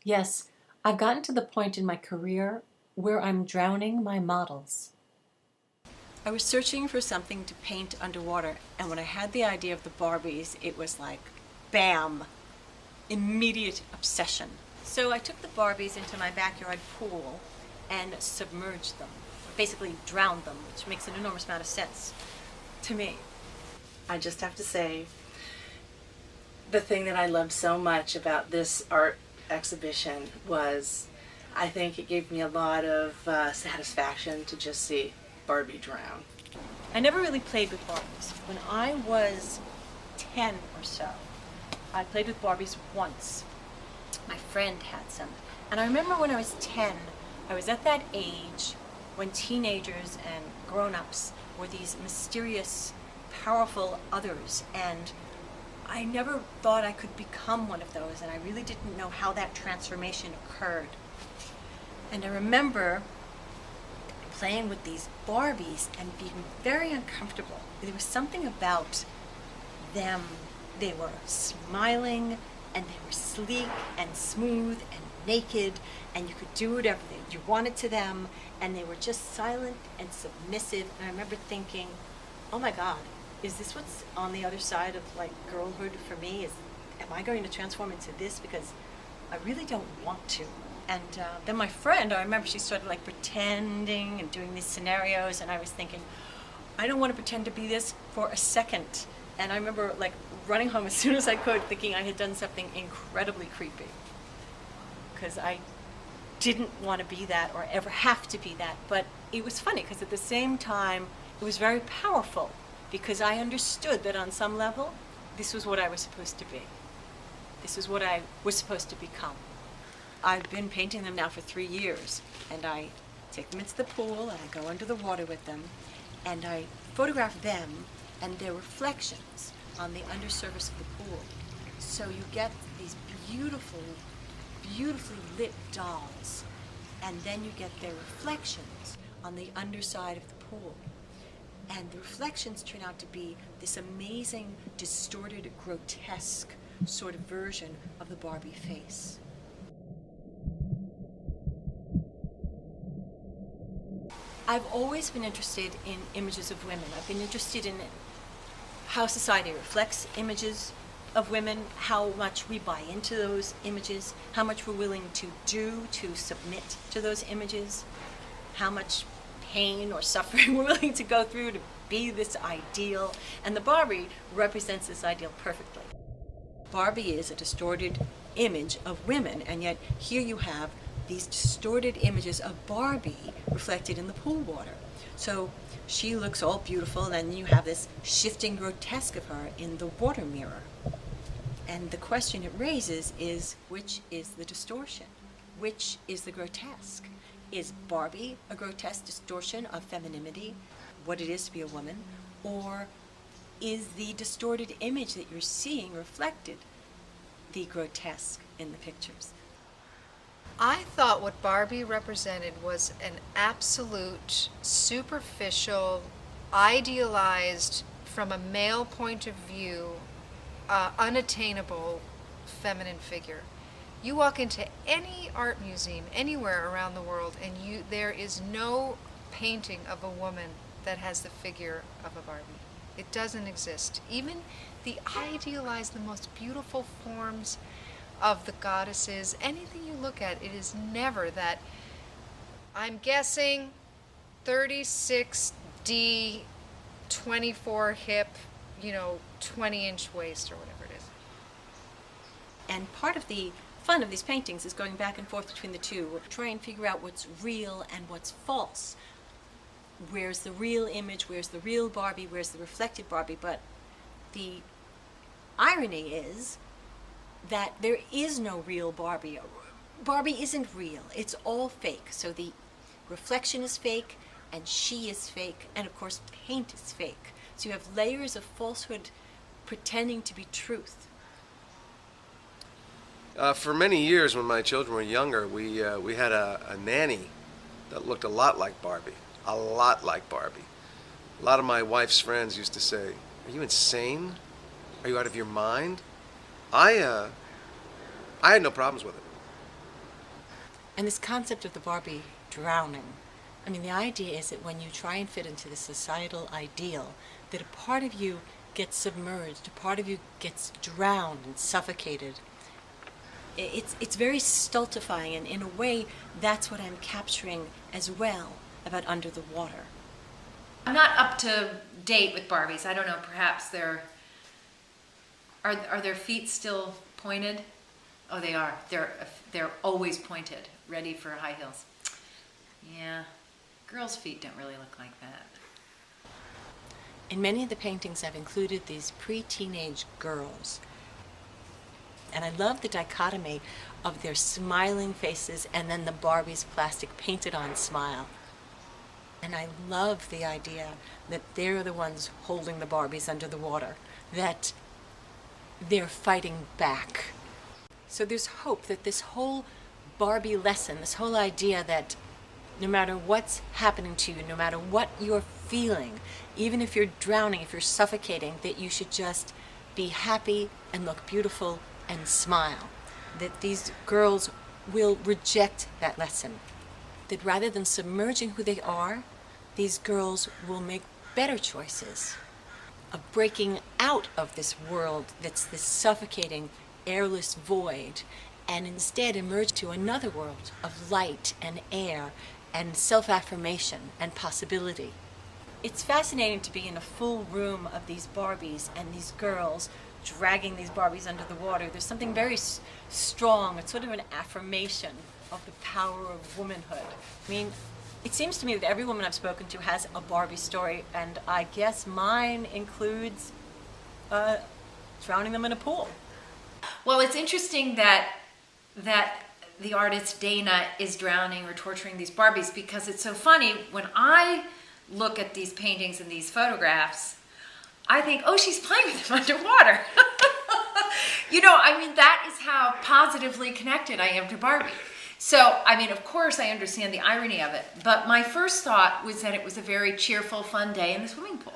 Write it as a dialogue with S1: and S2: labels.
S1: Yes, I've gotten to the point in my career where I'm drowning my models. I was searching for something to paint underwater, and when I had the idea of the Barbies, it was like, bam, immediate obsession. So I took the Barbies into my backyard pool and submerged them, basically drowned them, which makes an enormous amount of sense to me.
S2: I just have to say, the thing that I loved so much about this art exhibition was I think it gave me a lot of satisfaction to just see Barbie drown.
S1: I never really played with Barbies. When I was 10 or so, I played with Barbies once. My friend had some. And I remember when I was 10, I was at that age when teenagers and grown-ups were these mysterious, powerful others, and I never thought I could become one of those, and I really didn't know how that transformation occurred. And I remember playing with these Barbies and being very uncomfortable. There was something about them. They were smiling, and they were sleek and smooth and naked, and you could do whatever you wanted to them, and they were just silent and submissive. And I remember thinking, oh my God, is this what's on the other side of like girlhood for me? Am I going to transform into this? Because I really don't want to. And then my friend, I remember she started like pretending and doing these scenarios, and I was thinking, I don't want to pretend to be this for a second. And I remember like running home as soon as I could, thinking I had done something incredibly creepy, because I didn't want to be that or ever have to be that. But it was funny because at the same time it was very powerful, because I understood that on some level this was what I was supposed to be. This was what I was supposed to become. I've been painting them now for 3 years, and I take them into the pool and I go under the water with them, and I photograph them and their reflections on the undersurface of the pool. So you get these beautiful, beautifully lit dolls, and then you get their reflections on the underside of the pool. And the reflections turn out to be this amazing, distorted, grotesque sort of version of the Barbie face. I've always been interested in images of women. I've been interested in how society reflects images of women, how much we buy into those images, how much we're willing to do to submit to those images, how much pain or suffering we're willing to go through to be this ideal. And the Barbie represents this ideal perfectly. Barbie is a distorted image of women, and yet here you have these distorted images of Barbie reflected in the pool water. So she looks all beautiful, and then you have this shifting grotesque of her in the water mirror. And the question it raises is, which is the distortion? Which is the grotesque? Is Barbie a grotesque distortion of femininity, what it is to be a woman? Or is the distorted image that you're seeing reflected the grotesque in the pictures?
S3: I thought what Barbie represented was an absolute, superficial, idealized, from a male point of view, unattainable feminine figure. You walk into any art museum anywhere around the world, and there is no painting of a woman that has the figure of a Barbie. It doesn't exist. Even the idealized, the most beautiful forms of the goddesses, anything you look at, it is never that, I'm guessing, 36D, 24 hip, 20-inch waist or whatever it is.
S1: And part of the fun of these paintings is going back and forth between the two. We're trying to figure out what's real and what's false. Where's the real image? Where's the real Barbie? Where's the reflected Barbie? But the irony is that there is no real Barbie. Barbie isn't real. It's all fake. So the reflection is fake, and she is fake, and of course paint is fake. So you have layers of falsehood pretending to be truth.
S4: For many years, when my children were younger, we had a nanny that looked a lot like Barbie. A lot like Barbie. A lot of my wife's friends used to say, "Are you insane? Are you out of your mind?" I had no problems with it.
S1: And this concept of the Barbie drowning, I mean, the idea is that when you try and fit into the societal ideal, that a part of you gets submerged, a part of you gets drowned and suffocated. It's very stultifying, and in a way, that's what I'm capturing as well about Under the Water.
S3: I'm not up to date with Barbies. I don't know, perhaps are their feet still pointed? Oh, they are. They're always pointed, ready for high heels. Yeah, girls' feet don't really look like that.
S1: In many of the paintings, I've included these pre-teenage girls. And I love the dichotomy of their smiling faces and then the Barbie's plastic painted-on smile. And I love the idea that they're the ones holding the Barbies under the water, that they're fighting back. So there's hope that this whole Barbie lesson, this whole idea that no matter what's happening to you, no matter what you're feeling, even if you're drowning, if you're suffocating, that you should just be happy and look beautiful and smile. That these girls will reject that lesson. That rather than submerging who they are, these girls will make better choices of breaking out of this world that's this suffocating, airless void, and instead emerge to another world of light and air and self-affirmation and possibility. It's fascinating to be in a full room of these Barbies and these girls dragging these Barbies under the water. There's something very strong. It's sort of an affirmation of the power of womanhood. I mean, it seems to me that every woman I've spoken to has a Barbie story, and I guess mine includes drowning them in a pool.
S3: Well, it's interesting that the artist Daena is drowning or torturing these Barbies, because it's so funny. When I look at these paintings and these photographs, I think, oh, she's playing with them underwater. You know, I mean, that is how positively connected I am to Barbie. So, I mean, of course, I understand the irony of it, but my first thought was that it was a very cheerful, fun day in the swimming pool.